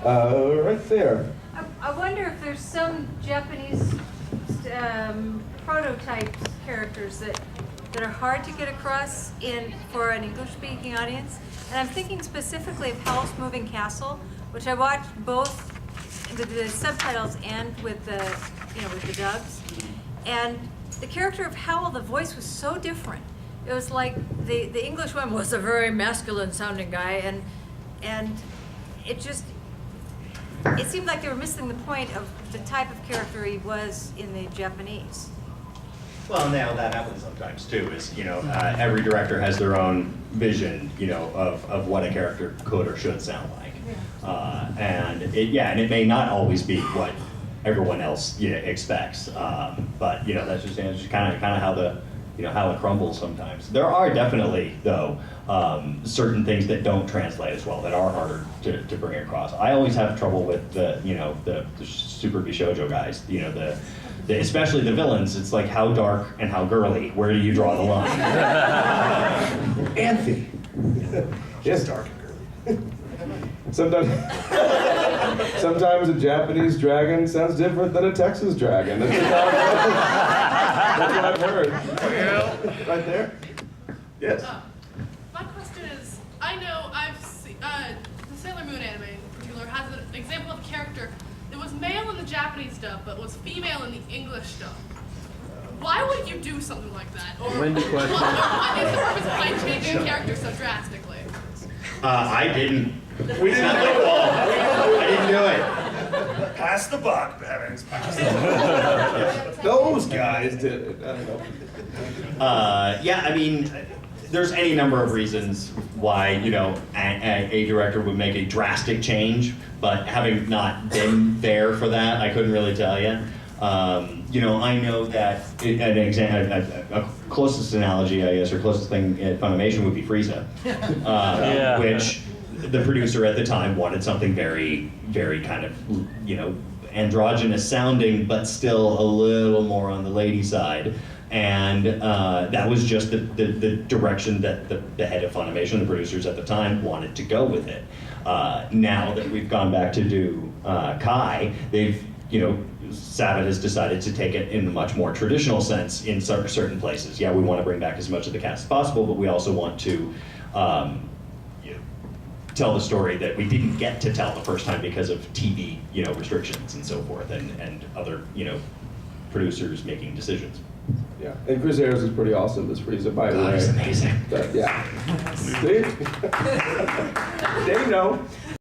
Right there. I wonder if there's some Japanese prototype characters that are hard to get across for an English-speaking audience. And I'm thinking specifically of Howl's Moving Castle, which I watched both with the subtitles and with the dubs. And the character of Howl, the voice was so different. It was like the English one was a very masculine sounding guy, and it seemed like they were missing the point of the type of character he was in the Japanese. Well, now that happens sometimes too. Is every director has their own vision, of what a character could or should sound like, and it may not always be what everyone else expects. But that's just kind of how how it crumbles sometimes. There are definitely though certain things that don't translate as well, that are harder to bring across. I always have trouble with the super bishoujo guys. Especially the villains. It's like, how dark and how girly. Where do you draw the line? Anthe. Yes, dark and girly. Sometimes a Japanese dragon sounds different than a Texas dragon. That's what I've heard. Right there? Yes. My question is, I know I've seen, the Sailor Moon anime in particular has an example of a character that was male in the Japanese dub, but was female in the English dub. Why would you do something like that? Or what is the purpose behind changing a character so drastically? I didn't. We didn't do it. I didn't do it. Pass the buck, Bevins. Pass the buck. Those guys did it. I don't know. I mean, there's any number of reasons why a director would make a drastic change, but having not been there for that, I couldn't really tell you. I know that a closest analogy, I guess, or closest thing at Funimation would be Frieza, which the producer at the time wanted something very, very kind of androgynous sounding, but still a little more on the lady side. And that was just the direction that the head of Funimation, the producers at the time, wanted to go with it. Now that we've gone back to do Kai, they've, Sabat has decided to take it in a much more traditional sense in certain places. Yeah, we want to bring back as much of the cast as possible, but we also want to tell the story that we didn't get to tell the first time because of TV, restrictions and so forth, and other, producers making decisions. Yeah, and Chris Ayers is pretty awesome as Frieza, by the way. He's amazing. Yeah. See? They know.